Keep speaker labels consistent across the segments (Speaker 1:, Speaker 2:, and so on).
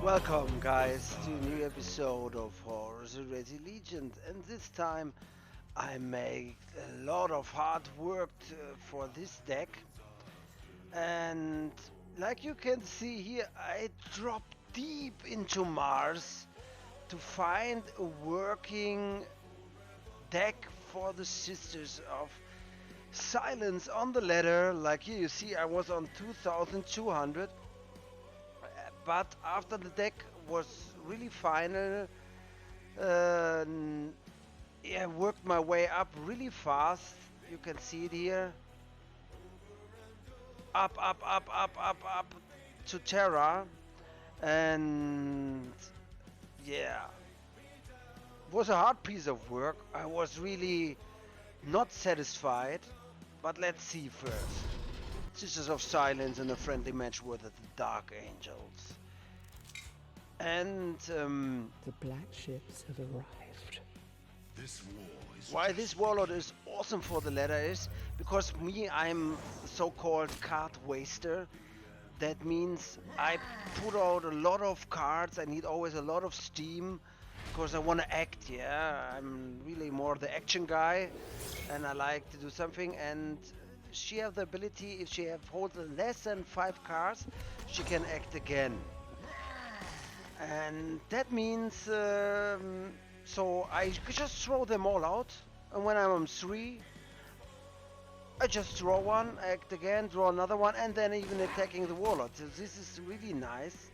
Speaker 1: Welcome guys to a new episode of Horus Heresy Legend, and this time I made a lot of hard work for this deck, and like you can see here I dropped deep into Mars to find a working deck for the Sisters of Silence on the ladder. Like here you see I was on 2200, but after the deck was really final, yeah, worked my way up really fast. You can see it here, up to Terra, and yeah, it was a hard piece of work. I was really not satisfied, but let's see first. Sisters of Silence in a friendly match with the Dark Angels. And
Speaker 2: the black ships have arrived.
Speaker 1: Why this warlord is awesome for the ladder is because I'm so-called card waster. That means I put out a lot of cards. I need always a lot of steam because I want to act. Yeah, I'm really more the action guy, and I like to do something. And she has the ability, if she holds less than 5 cards, she can act again. And that means, so I just throw them all out, and when I'm on 3, I just draw one, act again, draw another one, and then even attacking the warlord. So this is really nice.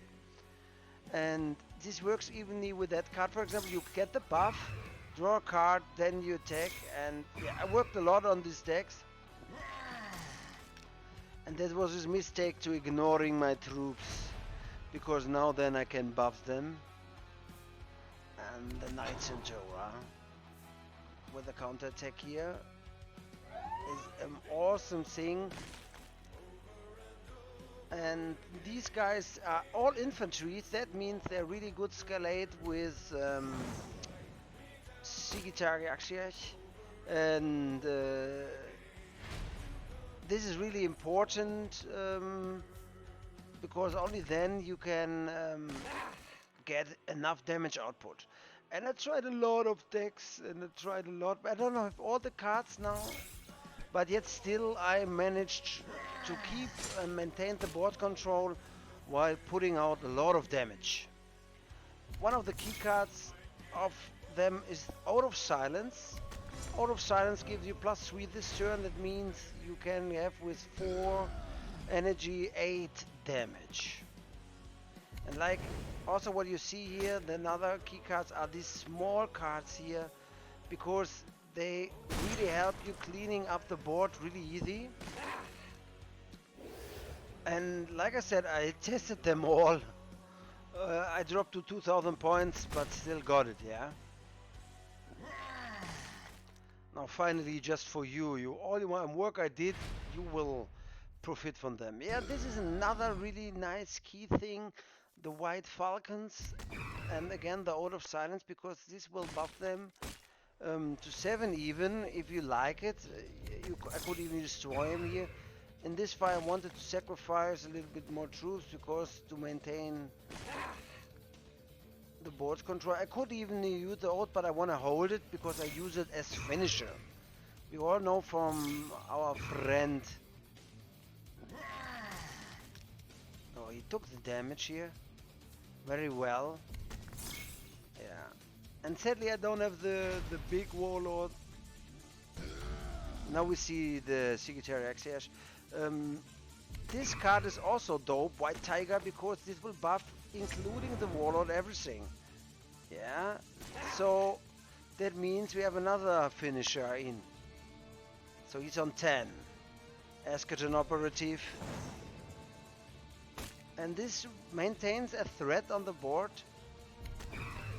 Speaker 1: And this works evenly with that card. For example, you get the buff, draw a card, then you attack, and yeah, I worked a lot on these decks. And that was his mistake to ignoring my troops, because now then I can buff them. And the Knights in Torah with the counter attack here is an awesome thing. And these guys are all infantry. That means they're really good scalate with Sigitari Axiach, and this is really important because only then you can get enough damage output. And I tried a lot of decks, and I tried a lot. I don't have all the cards now, but yet still I managed to keep and maintain the board control while putting out a lot of damage. One of the key cards of them is Out of Silence. Out of Silence gives you +3 this turn. That means you can have with 4 energy 8 damage. And like also what you see here, the other key cards are these small cards here, because they really help you cleaning up the board really easy. And like I said, I tested them all. I dropped to 2000 points, but still got it, yeah. Now finally, just for you, all the work I did, you will profit from them. Yeah, this is another really nice key thing, the White Falcons, and again the Out of Silence, because this will buff them to 7 even, if you like it. I could even destroy him here. In this fight I wanted to sacrifice a little bit more troops, because to maintain the board control. I could even use the ult, but I want to hold it because I use it as finisher. We all know from our friend. Oh, he took the damage here very well. Yeah, and sadly I don't have the big warlord. Now we see the Sigitari Axiach. This card is also dope, White Tiger, because this will buff, including the warlord, everything. Yeah, so that means we have another finisher in. So he's on 10. Eschaton operative. And this maintains a threat on the board.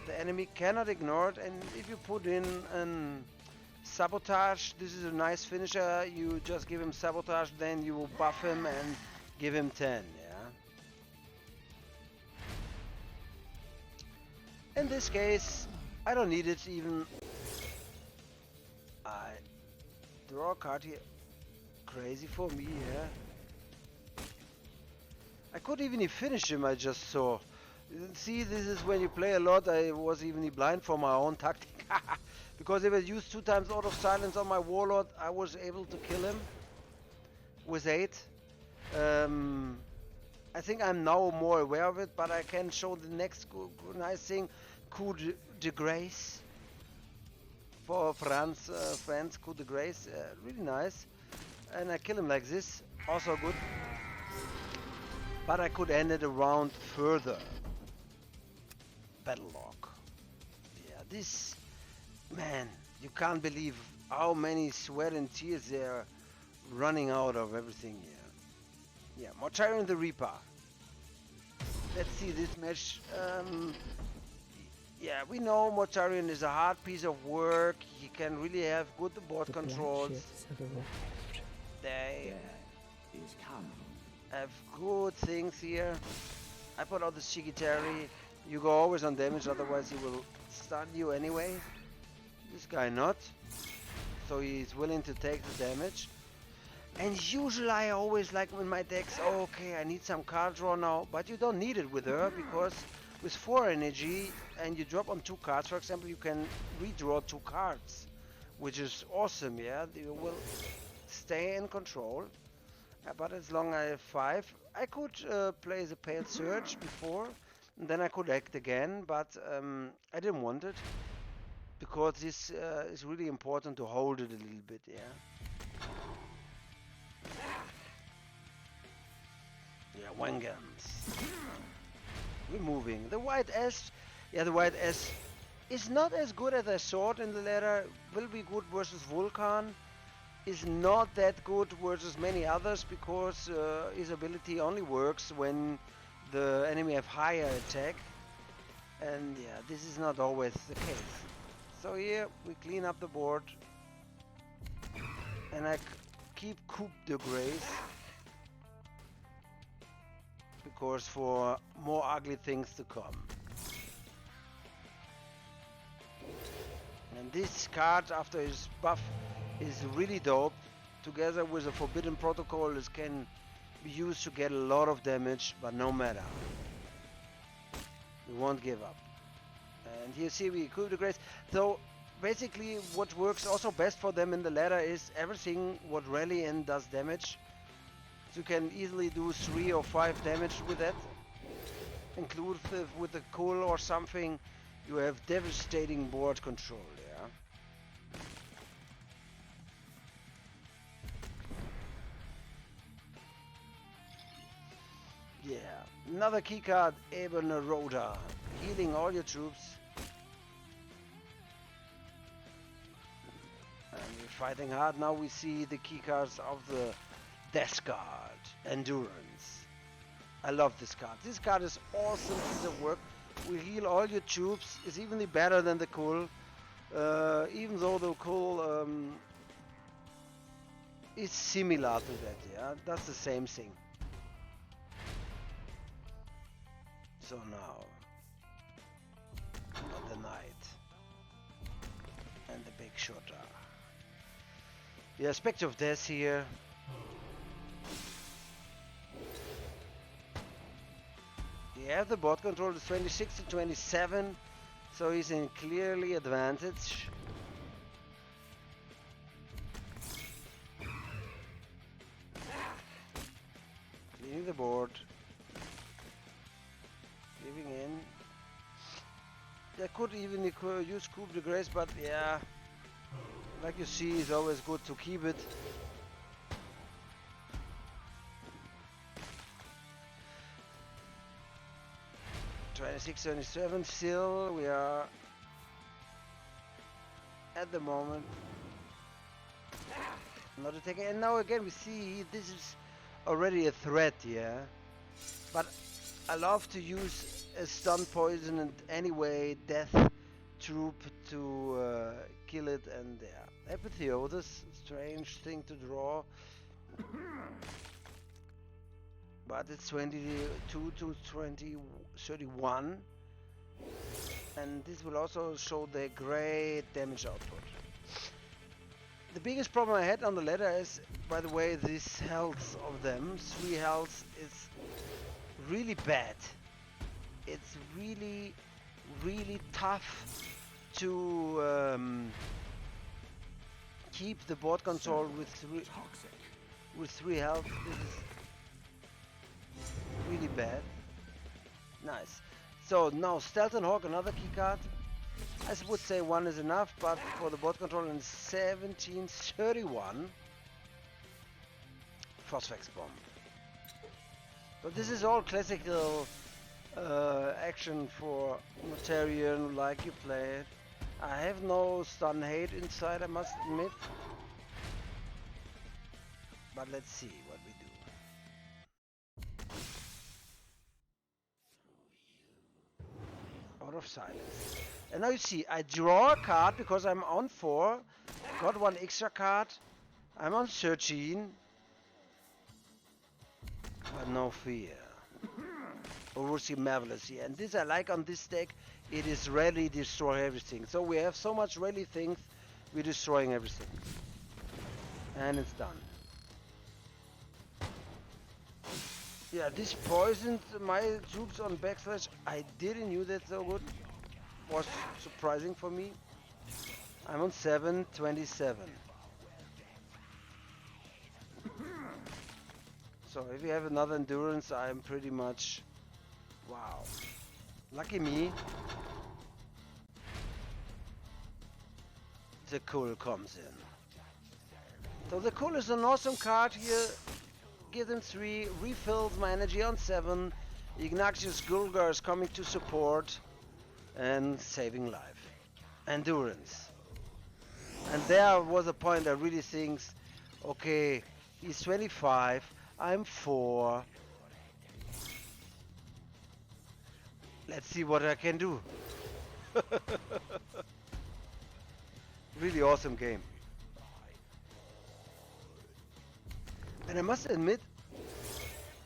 Speaker 1: The enemy cannot ignore it, and if you put in an Sabotage, this is a nice finisher. You just give him Sabotage, then you buff him and give him 10, yeah. In this case, I don't need it even. I draw a card here. Crazy for me, yeah. I could even finish him, I just saw. See, this is when you play a lot. I was even blind for my own tactic. Because if I used 2 times Out of Silence on my Warlord, I was able to kill him with 8. I think I'm now more aware of it, but I can show the next nice thing, coup de grace. For France, coup de grace, really nice. And I kill him like this, also good. But I could end it around further. Battle log. Yeah, this, man, you can't believe how many sweat and tears they're running out of everything here. Yeah, Mortarion the Reaper. Let's see this match. Yeah, we know Mortarion is a hard piece of work. He can really have good board controls. They have good things here. I put out the Shigitari. You go always on damage, otherwise he will stun you anyway. This guy not. So he's willing to take the damage. And usually I always like in my decks, okay, I need some card draw now, but you don't need it with her, because with 4 energy and you drop on 2 cards, for example, you can redraw 2 cards, which is awesome, yeah, you will stay in control. But as long as I have 5, I could play the Pale Surge before, and then I could act again, but I didn't want it, because this is really important to hold it a little bit, yeah. Yeah, Wangans. We're moving. The White S, yeah, the White S is not as good as I thought in the ladder. Will be good versus Vulcan. Is not that good versus many others, because his ability only works when the enemy have higher attack. And yeah, this is not always the case. So here we clean up the board. And I keep Coup de Grace. Because for more ugly things to come. And this card after his buff is really dope. Together with a Forbidden Protocol, it can be used to get a lot of damage, but no matter. We won't give up. And here see we Coup de Grace. So basically what works also best for them in the ladder is everything what rally in does damage. You can easily do 3 or 5 damage with that. Include with a cool or something, you have devastating board control, yeah? Yeah, another keycard, Eben Rhoda, healing all your troops. And we're fighting hard. Now we see the keycards of the Death Guard, Endurance. I love this card. This card is awesome piece of work. We heal all your troops. It's even better than the Kul. Even though the Kul is similar to that, yeah? That's the same thing. So now, the Knight. And the Big Shotter. Yeah, Spectre of Death here. Yeah, the board control is 26 to 27, so he's in clearly advantage. Cleaning the board. Giving in. They could even use Coup de Grace, but yeah, like you see, it's always good to keep it. $26.77 still, we are at the moment not attacking, and now again we see this is already a threat, yeah, but I love to use a stun poison and anyway death troop to kill it, and yeah, Apotheosis, strange thing to draw. But it's 22 to 31, and this will also show the great damage output. The biggest problem I had on the ladder is, by the way, this health of them. 3 health is really bad. it's really, really tough to keep the board control with three health. This is really bad. Nice. So now Stealth and Hawk, another key card. I would say one is enough, but for the board control in 1731, Phosphex Bomb. So this is all classical action for Mortarion, like you play it. I have no stun hate inside, I must admit. But let's see what we do. Out of silence. And now you see, I draw a card because I'm on 4. Got one extra card. I'm on 13. But no fear. Oversee Marvelous here. And this I like on this deck. It is rarely destroy everything. So we have so much rally things, we're destroying everything. And it's done. Yeah, this poisoned my troops on backslash. I didn't knew that so good. Was surprising for me. I'm on 727. So if you have another endurance, I'm pretty much... Wow. Lucky me. The Cool comes in. So the Cool is an awesome card here. Give them 3, refills my energy on 7. Ignatius Gulgar is coming to support and saving life. Endurance. And there was a point I really thinks, okay, he's 25, I'm 4. Let's see what I can do. Really awesome game. And I must admit,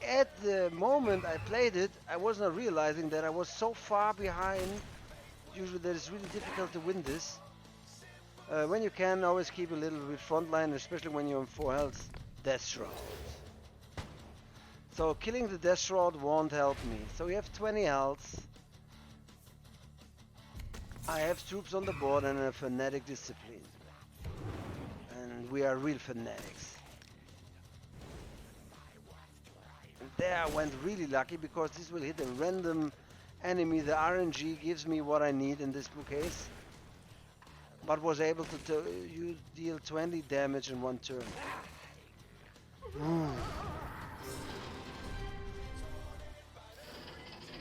Speaker 1: at the moment I played it, I was not realizing that I was so far behind. Usually that it's really difficult to win this. When you can always keep a little bit frontline, especially when you're on 4 health. Death Shroud. So killing the Death Shroud won't help me. So we have 20 health. I have troops on the board and a fanatic discipline. And we are real fanatics. And there I went really lucky because this will hit a random enemy. The RNG gives me what I need in this case. But was able to you deal 20 damage in one turn.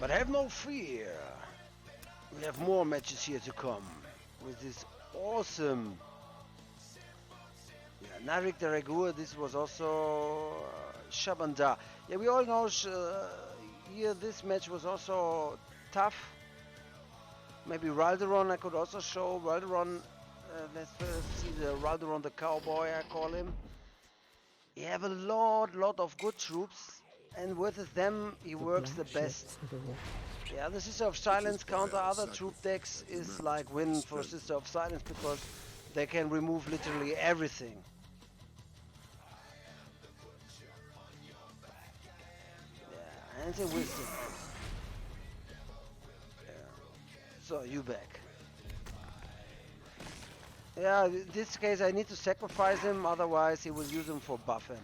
Speaker 1: But have no fear. We have more matches here to come with this awesome Narik the Ragur. This was also Shabanda. Yeah, we all know here this match was also tough. Maybe Ralderon I could also show. Ralderon, let's first see the Ralderon the Cowboy, I call him. You have a lot of good troops, and with them he works the best. Yeah, the Sister of Silence counter other troop decks is like win for Sister of Silence because they can remove literally everything. Yeah, and the Wisdom. Yeah. So, you back. Yeah, in this case I need to sacrifice him, otherwise he will use him for buffing.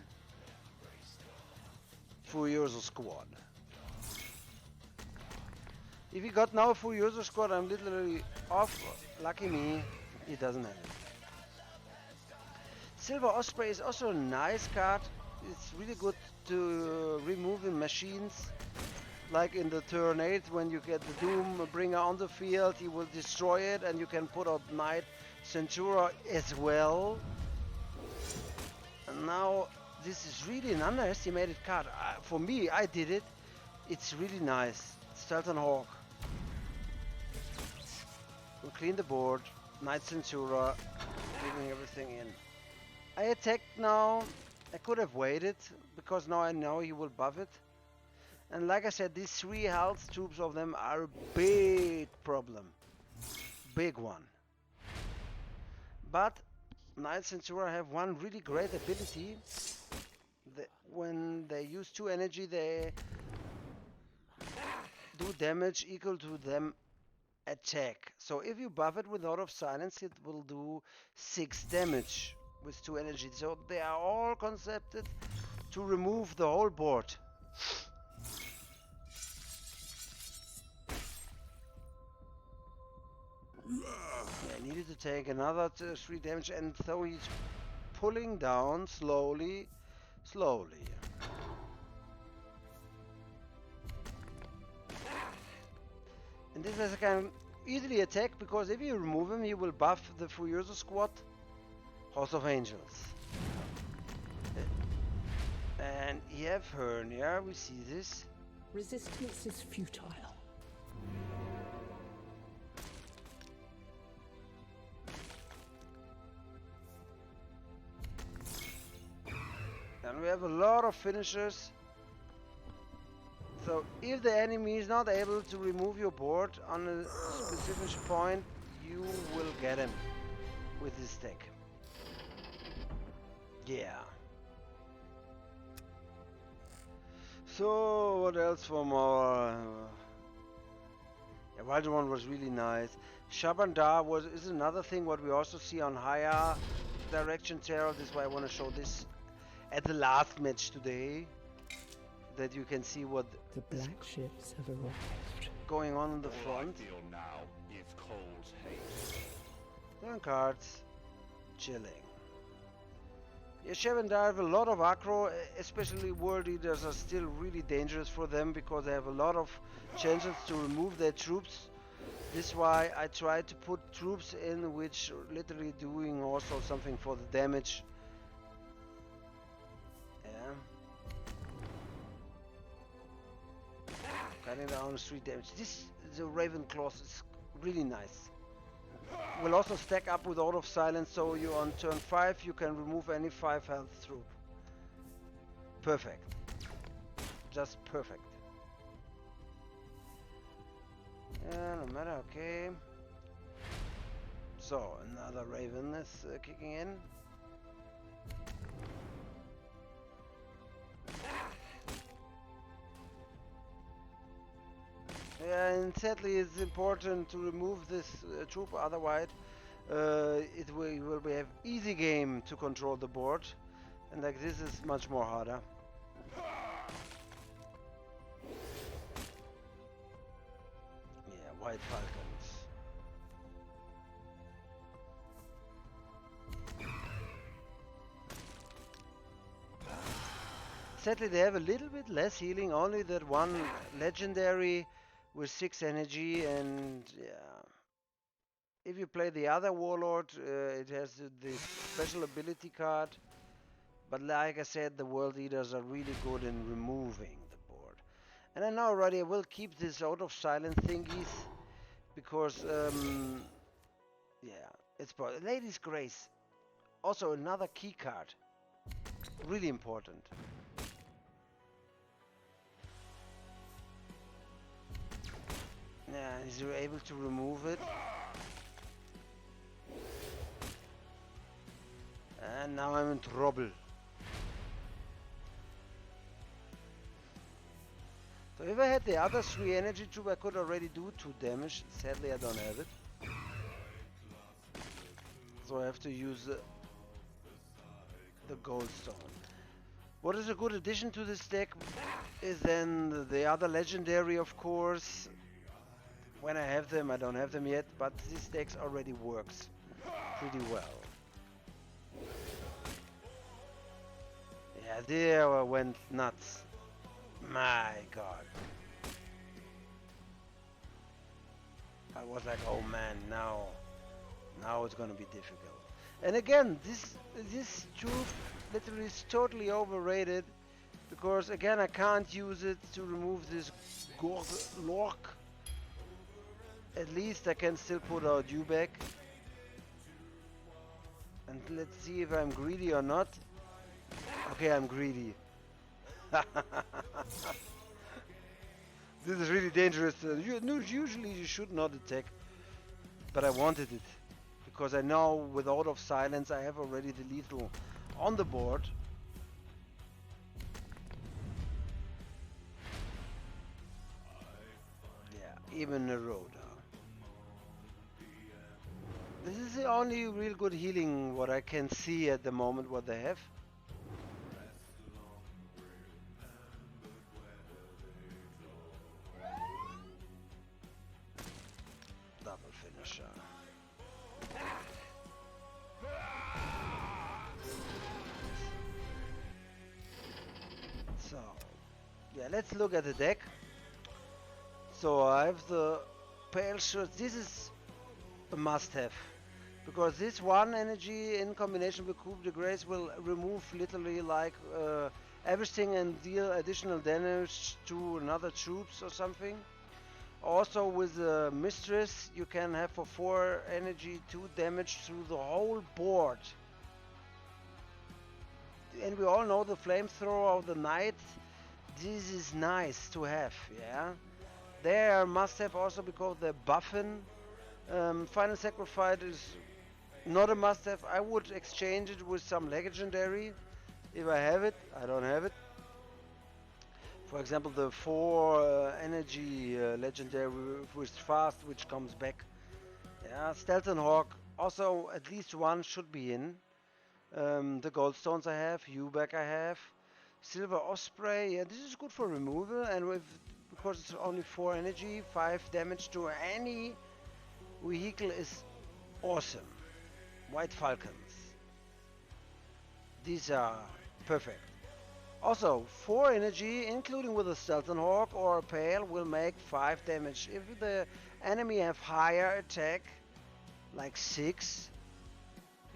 Speaker 1: Furioso Squad. If he got now a Furioso Squad, I'm literally off. Lucky me, he doesn't have it. Silver Osprey is also a nice card. It's really good to remove in machines. Like in the turn 8, when you get the Doom Bringer on the field, he will destroy it and you can put out Knight Centura as well. And now this is really an underestimated card. For me, I did it. It's really nice. Stealth and Hawk. We'll clean the board. Knight Centura. Leaving everything in. I attacked now. I could have waited because now I know he will buff it. And like I said, these 3 health troops of them are a big problem. Big one. But Knight Centura have one really great ability. When they use 2 energy, they do damage equal to them attack. So if you buff it with Out of Silence, it will do 6 damage with 2 energy. So they are all concepted to remove the whole board. Yeah, I needed to take another 3 damage, and so he's pulling down slowly. And this is can easily attack, because if you remove him, you will buff the Furioso squad, House of Angels. And you have Hernia, we see this.
Speaker 2: Resistance is futile.
Speaker 1: And we have a lot of finishers. So if the enemy is not able to remove your board on a specific point, you will get him with this deck. Yeah. So what else from our... Yeah, Wild One was really nice. Shabandar is another thing what we also see on higher direction terror. This is why I want to show this at the last match today, that you can see what
Speaker 2: the black ships have arrived.
Speaker 1: Going on in the front.
Speaker 3: I feel now is cold hate.
Speaker 1: Turn cards, chilling. Yeah, Shabandar have a lot of aggro, especially World Eaters are still really dangerous for them, because they have a lot of chances to remove their troops. This is why I try to put troops in which are literally doing also something for the damage. Yeah. Cutting down 3 damage. This, the Ravenclaw is really nice. Will also stack up with Out of Silence, so you on turn 5 you can remove any 5 health troop. Perfect. Just perfect. Yeah, no matter, okay. So, another Raven is kicking in. Yeah, and sadly it's important to remove this troop, otherwise it will be an easy game to control the board, and like this is much more harder. Yeah, White Falcons. Sadly they have a little bit less healing, only that one legendary with 6 energy, and yeah, if you play the other warlord, it has this special ability card, but like I said, the World Eaters are really good in removing the board. And I know already I will keep this Out of Silence thingies, because yeah, it's important. Lady's Grace, also another key card, really important. Yeah, is you able to remove it? And now I'm in trouble. So if I had the other 3 energy troop, I could already do 2 damage. Sadly, I don't have it. So I have to use the gold stone. What is a good addition to this deck is then the other legendary, of course. When I have them, I don't have them yet, but this deck already works pretty well. Yeah, there I went nuts. My god. I was like, oh man, now it's gonna be difficult. And again, this troop literally is totally overrated, because again I can't use it to remove this Lork. At least I can still put out Dewback. And let's see if I'm greedy or not. Okay, I'm greedy. This is really dangerous. Usually you should not attack, but I wanted it, because I know with Out of Silence I have already the lethal on the board. even Neroda. This is the only real good healing what I can see at the moment what they have. Double finisher. So, yeah, let's look at the deck. So I have the pale shirts. This is a must-have because this one energy in combination with Coup de Grace will remove literally like everything and deal additional damage to another troops or something. Also with the Mistress you can have for 4 energy 2 damage through the whole board. And we all know the flamethrower of the night. This is nice to have, yeah. They are must have also because they're buffing. Final Sacrifice is not a must have. I would exchange it with some legendary if I have it. I don't have it. For example, the 4 energy legendary with fast, which comes back. Yeah, Stealth and Hawk. Also, at least one should be in. The Goldstones I have, Uback I have, Silver Osprey. Yeah, this is good for removal, and with because it's only 4 energy, 5 damage to any vehicle is awesome. White Falcons. These are perfect. Also, 4 energy, including with a Stealth and Hawk or a Pale, will make 5 damage. If the enemy have higher attack, like 6,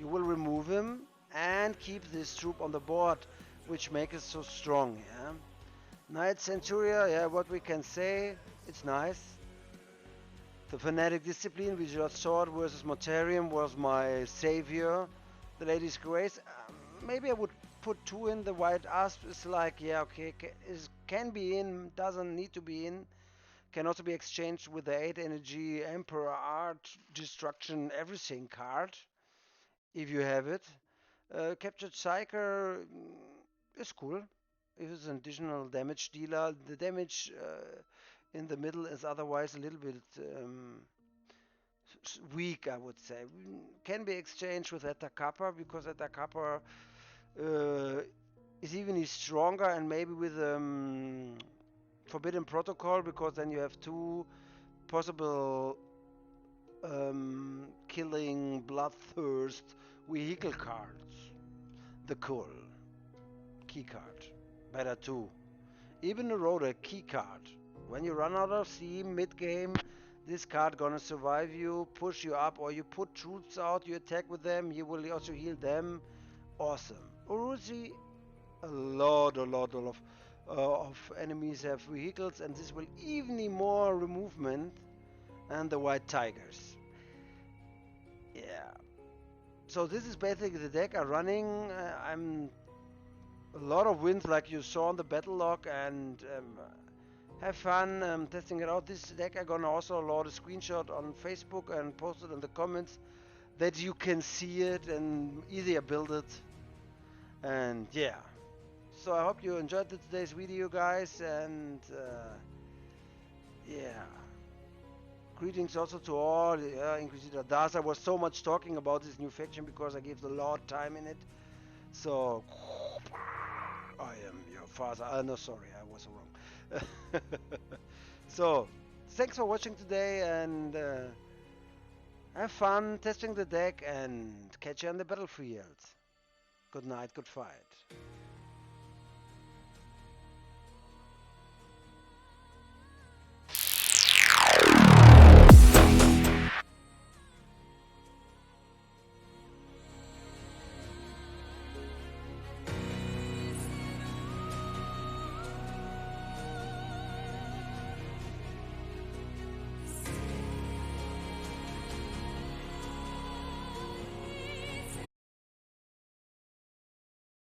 Speaker 1: you will remove him and keep this troop on the board, which makes it so strong, yeah. Knight Centuria, yeah, what we can say, it's nice. The Fanatic Discipline, we just saw it versus Mortarium, was my savior. The Lady's Grace, maybe I would put 2 in. The White Asp is like, yeah, okay, can be in, doesn't need to be in. Can also be exchanged with the 8 energy Emperor Art, Destruction, Everything card, if you have it. Captured Psyker is cool. If it's an additional damage dealer, the damage in the middle is otherwise a little bit weak, I would say. Can be exchanged with Atacapa because Atacapa is even stronger, and maybe with Forbidden Protocol because then you have 2 possible killing bloodthirst vehicle cards. The Cool key card, better too. Even the Rotor key card. When you run out of steam mid-game, this card gonna survive you, push you up, or you put troops out, you attack with them, you will also heal them. Awesome. Uruzi, a lot of enemies have vehicles, and this will even more removement than the White Tigers. Yeah. So this is basically the deck I'm running. I'm a lot of wins like you saw on the battle log, and have fun testing it out. This deck I'm gonna also load a screenshot on Facebook and post it in the comments that you can see it and easier build it. And yeah, so I hope you enjoyed today's video, guys, and yeah, greetings also to all. Inquisitor Daza was so much talking about this new faction because I gave a lot of time in it. So I am your father. No, sorry, I was wrong. So thanks for watching today, and have fun testing the deck, and catch you on the battlefield. Good night, good fight.